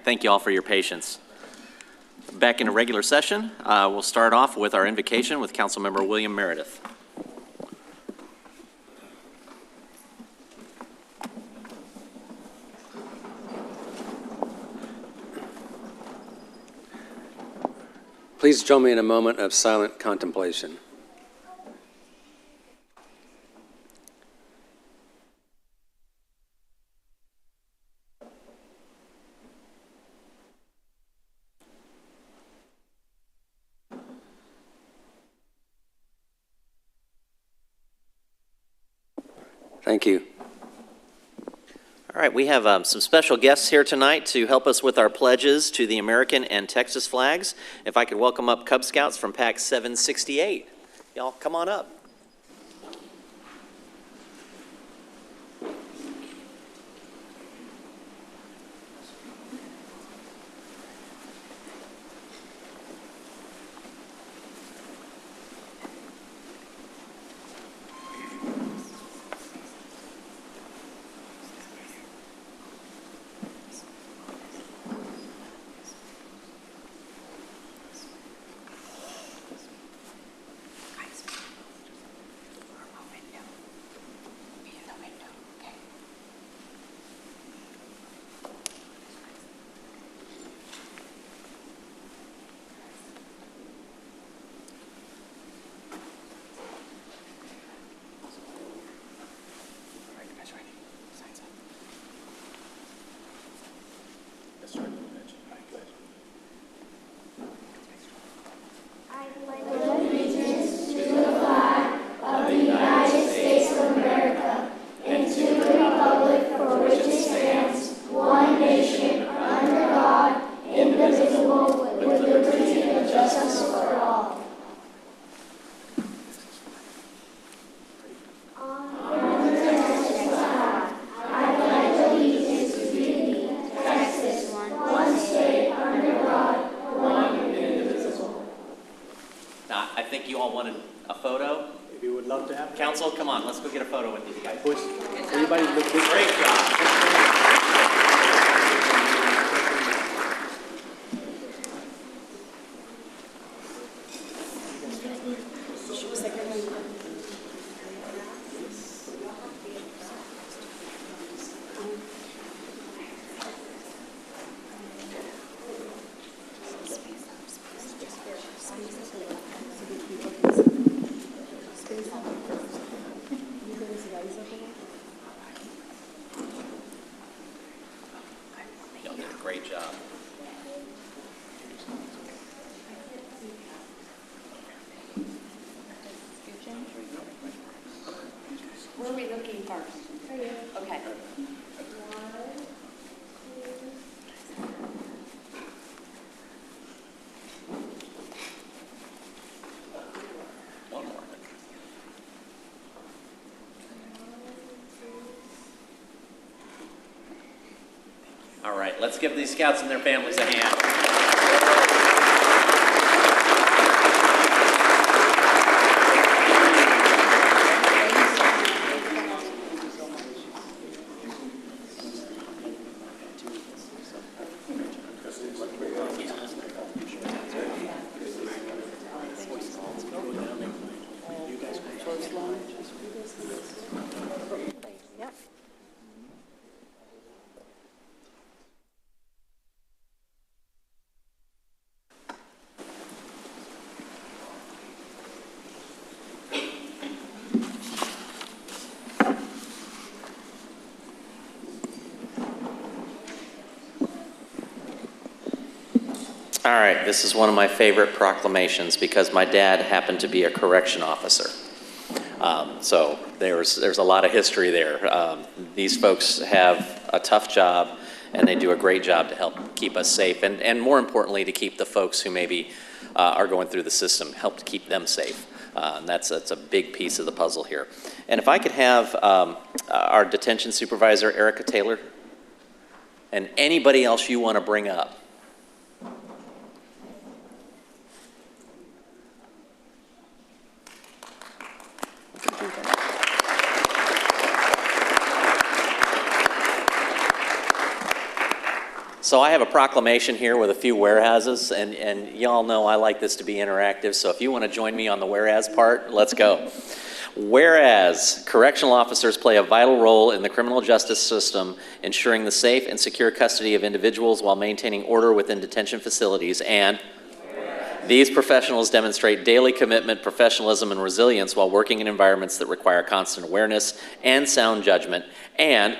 thank you all for your patience. Back in a regular session, we'll start off with our invocation with Councilmember William Meredith. Please join me in a moment of silent contemplation. Thank you. All right, we have some special guests here tonight to help us with our pledges to the American and Texas flags. If I could welcome up Cub Scouts from Pack 768. Y'all come on up. Council, come on, let's go get a photo with these guys. Everybody look this Great job. Y'all did a great job. Where are we looking first? Okay. One more. All right, let's give these scouts and their families a hand. All right, this is one of my favorite proclamations because my dad happened to be a correction officer. So there's a lot of history there. These folks have a tough job and they do a great job to help keep us safe and more importantly to keep the folks who maybe are going through the system, help to keep them safe. That's a big piece of the puzzle here. And if I could have our detention supervisor, Erica Taylor, and anybody else you want to bring up. So I have a proclamation here with a few whereases, and y'all know I like this to be interactive, so if you want to join me on the whereas part, let's go. Whereas correctional officers play a vital role in the criminal justice system, ensuring the safe and secure custody of individuals while maintaining order within detention facilities, and these professionals demonstrate daily commitment, professionalism, and resilience while working in environments that require constant awareness and sound judgment, and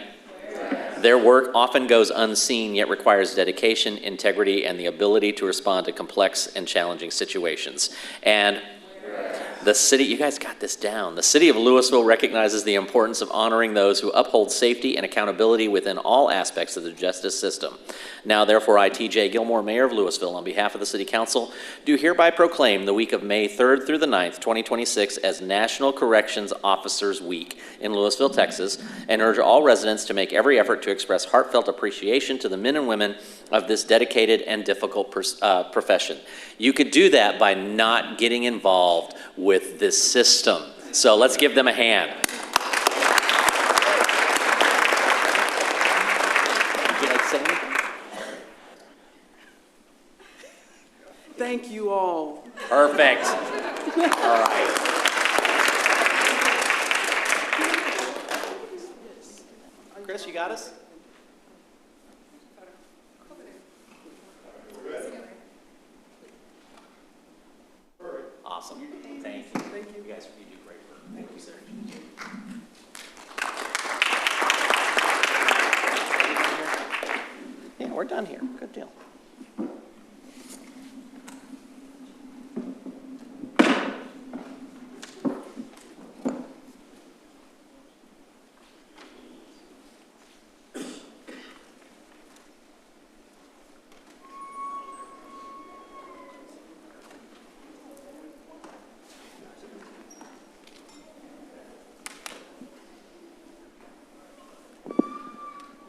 their work often goes unseen, yet requires dedication, integrity, and the ability to respond to complex and challenging situations. And the city, you guys got this down. The city of Lewisville recognizes the importance of honoring those who uphold safety and accountability within all aspects of the justice system. Now, therefore, I, T.J. Gilmore, Mayor of Lewisville, on behalf of the City Council, do hereby proclaim the week of May 3rd through the 9th, 2026 as National Corrections Officers Week in Lewisville, Texas, and urge all residents to make every effort to express heartfelt appreciation to the men and women of this dedicated and difficult profession. You could do that by not getting involved with this system. So let's give them a hand. Would you like to say anything? Thank you all. Perfect. All right. Chris, you got us? Awesome. Thank you. Thank you. You guys, you do great work. Thank you, sir. Yeah, we're done here. Good deal.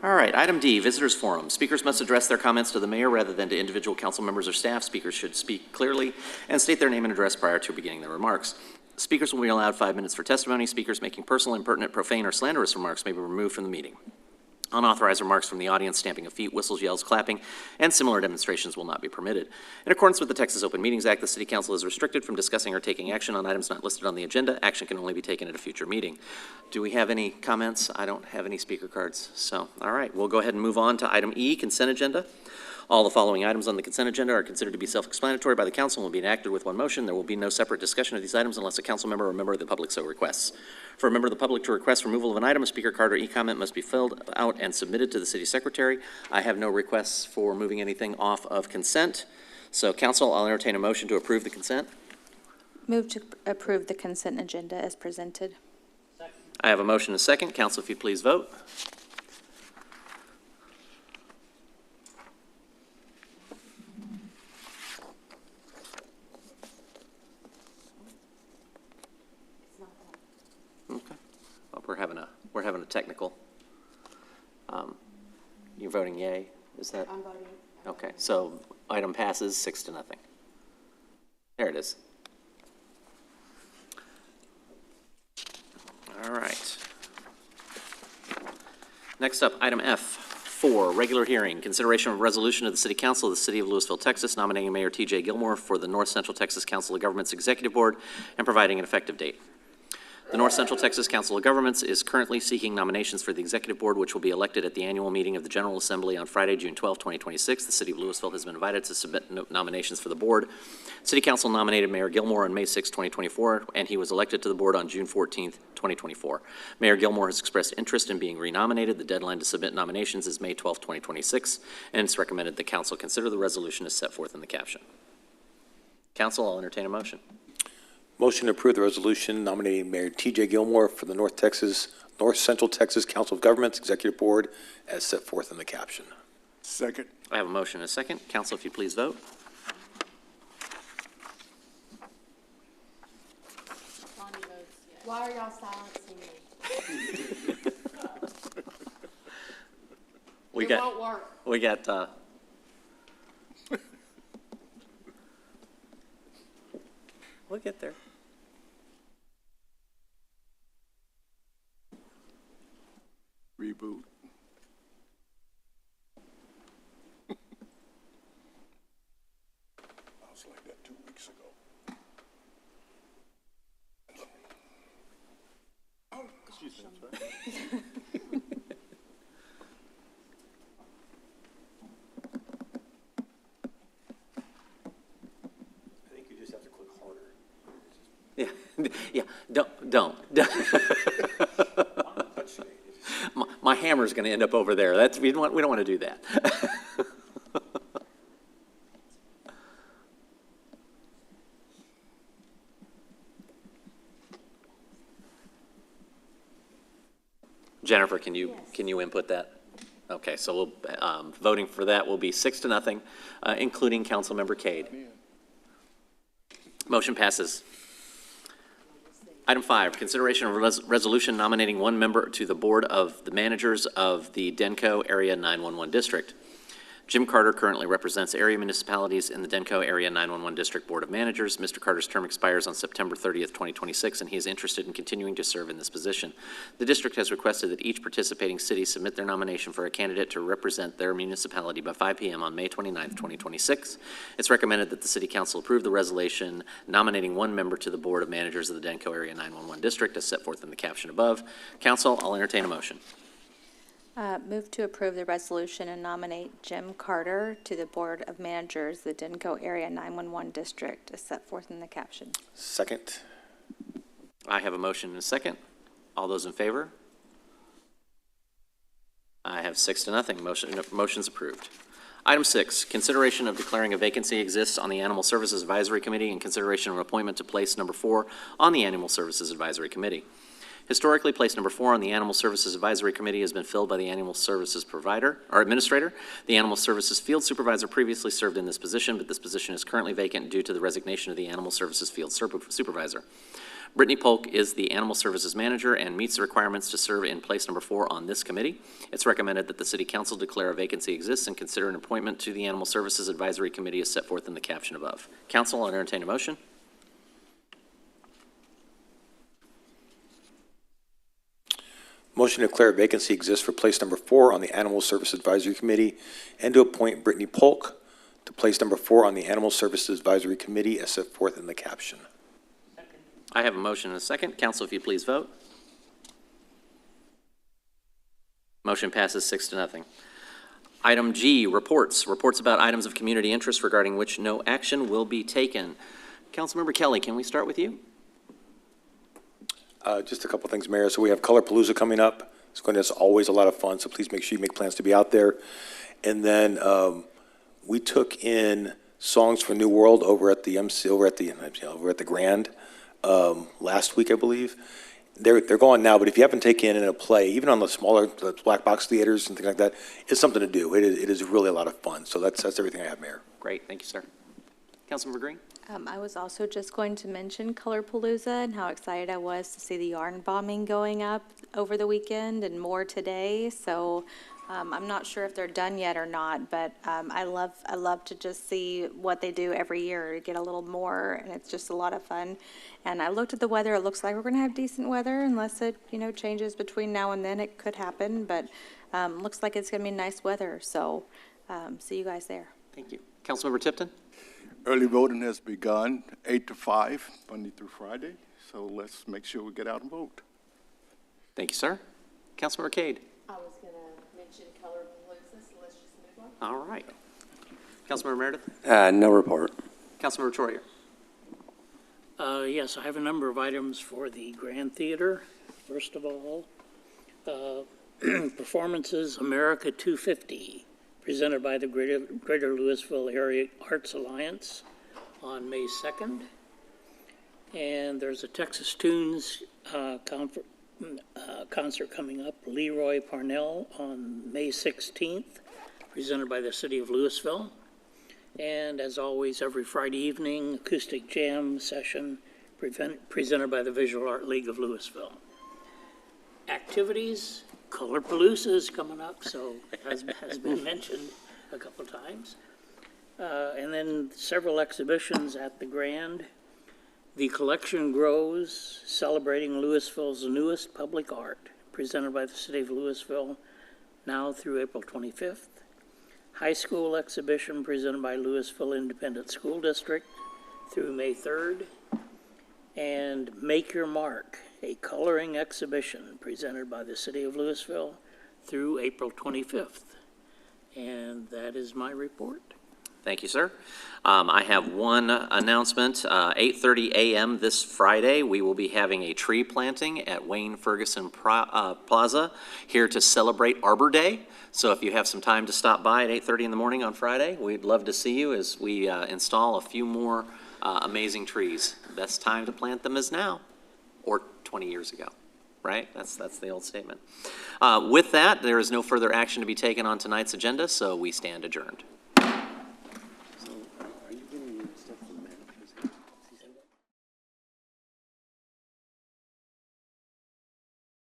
All right, item D, Visitors Forum. Speakers must address their comments to the mayor rather than to individual council members or staff. Speakers should speak clearly and state their name and address prior to beginning their remarks. Speakers will be allowed 5 minutes for testimony. Speakers making personal, impertinent, profane, or slanderous remarks may be removed from the meeting. Unauthorized remarks from the audience, stamping of feet, whistles, yells, clapping, and similar demonstrations will not be permitted. In accordance with the Texas Open Meetings Act, the City Council is restricted from discussing or taking action on items not listed on the agenda. Action can only be taken at a future meeting. Do we have any comments? I don't have any speaker cards. So, all right, we'll go ahead and move on to item E, consent agenda. All the following items on the consent agenda are considered to be self-explanatory by the council and will be enacted with one motion. There will be no separate discussion of these items unless a council member or a member of the public so requests. For a member of the public to request removal of an item, a speaker card or e-comment must be filled out and submitted to the city secretary. I have no requests for moving anything off of consent. So, council, I'll entertain a motion to approve the consent. Move to approve the consent agenda as presented. I have a motion and a second. Council, if you'd please vote. Okay. Well, we're having a technical. You're voting yay? Is that? I'm voting. Okay. So item passes 6-0. There it is. All right. Next up, item F4, regular hearing. Consideration of resolution of the City Council of the City of Lewisville, Texas, nominating Mayor T.J. Gilmore for the North Central Texas Council of Governments Executive Board and providing an effective date. The North Central Texas Council of Governments is currently seeking nominations for the Executive Board, which will be elected at the annual meeting of the General Assembly on Friday, June 12, 2026. The City of Lewisville has been invited to submit nominations for the board. City Council nominated Mayor Gilmore on May 6, 2024, and he was elected to the board on June 14, 2024. Mayor Gilmore has expressed interest in being renominated. The deadline to submit nominations is May 12, 2026, and it's recommended the Council consider the resolution as set forth in the caption. Council, I'll entertain a motion. Motion to approve the resolution nominating Mayor T.J. Gilmore for the North Central Texas Council of Governments Executive Board as set forth in the caption. Second. I have a motion and a second. Council, if you please vote. Why are y'all silencing me? We won't work. We got, we'll get there. Reboot. I think you just have to click harder. Yeah, don't. My hammer's going to end up over there. We don't want to do that. Jennifer, can you input that? Okay, so we'll, voting for that will be 6-0, including Councilmember Cade. Motion passes. Item 5, consideration of resolution nominating one member to the Board of the Managers of the Denko Area 911 District. Jim Carter currently represents area municipalities in the Denko Area 911 District Board of Managers. Mr. Carter's term expires on September 30th, 2026, and he is interested in continuing to serve in this position. The district has requested that each participating city submit their nomination for a candidate to represent their municipality by 5 p.m. on May 29th, 2026. It's recommended that the City Council approve the resolution nominating one member to the Board of Managers of the Denko Area 911 District as set forth in the caption above. Council, I'll entertain a motion. Move to approve the resolution and nominate Jim Carter to the Board of Managers, the Denko Area 911 District, as set forth in the caption. Second. I have a motion and a second. All those in favor? I have 6-0. Motion's approved. Item 6, consideration of declaring a vacancy exists on the Animal Services Advisory Committee and consideration of appointment to place number 4 on the Animal Services Advisory Committee. Historically, place number 4 on the Animal Services Advisory Committee has been filled by the Animal Services Provider or Administrator. The Animal Services Field Supervisor previously served in this position, but this position is currently vacant due to the resignation of the Animal Services Field Supervisor. Brittany Polk is the Animal Services Manager and meets the requirements to serve in place number 4 on this committee. It's recommended that the City Council declare a vacancy exists and consider an appointment to the Animal Services Advisory Committee as set forth in the caption above. Council, I'll entertain a motion. Motion to declare a vacancy exists for place number 4 on the Animal Service Advisory Committee and to appoint Brittany Polk to place number 4 on the Animal Services Advisory Committee as set forth in the caption. I have a motion and a second. Council, if you please vote. Motion passes 6-0. Item G, reports. Reports about items of community interest regarding which no action will be taken. Councilmember Kelly, can we start with you? Just a couple things, Mayor. So we have Colorpalooza coming up. It's always a lot of fun, so please make sure you make plans to be out there. And then we took in Songs for New World over at the Grand last week, I believe. They're going now, but if you haven't taken in a play, even on the smaller black box theaters and things like that, it's something to do. It is really a lot of fun. So that's everything I have, Mayor. Great, thank you, sir. Councilmember Green? I was also just going to mention Colorpalooza and how excited I was to see the yarn bombing going up over the weekend and more today. So I'm not sure if they're done yet or not, but I love to just see what they do every year to get a little more, and it's just a lot of fun. And I looked at the weather. It looks like we're going to have decent weather unless it, changes between now and then. It could happen, but looks like it's going to be nice weather. So see you guys there. Thank you. Councilmember Tipton? Early voting has begun, 8 to 5, Monday through Friday. So let's make sure we get out and vote. Thank you, sir. Councilmember Cade? I was going to mention Colorpalooza, so let's just move on. All right. Councilmember Meredith? No report. Councilmember Troyer? Yes, I have a number of items for the Grand Theater. First of all, performances America 250, presented by the Greater Lewisville Area Arts Alliance on May 2nd. And there's a Texas Tunes concert coming up, Leroy Parnell, on May 16th, presented by the City of Lewisville. And as always, every Friday evening, acoustic jam session presented by the Visual Art League of Lewisville. Activities, Colorpalooza is coming up, so has been mentioned a couple times. And then several exhibitions at the Grand. The Collection Grows, celebrating Lewisville's newest public art, presented by the City of Lewisville, now through April 25th. High school exhibition presented by Lewisville Independent School District through May 3rd. And Make Your Mark, a coloring exhibition presented by the City of Lewisville through April 25th. And that is my report. Thank you, sir. I have one announcement. 8:30 a.m. this Friday, we will be having a tree planting at Wayne Ferguson Plaza here to celebrate Arbor Day. So if you have some time to stop by at 8:30 in the morning on Friday, we'd love to see you as we install a few more amazing trees. Best time to plant them is now, or 20 years ago, right? That's the old statement. With that, there is no further action to be taken on tonight's agenda, so we stand adjourned.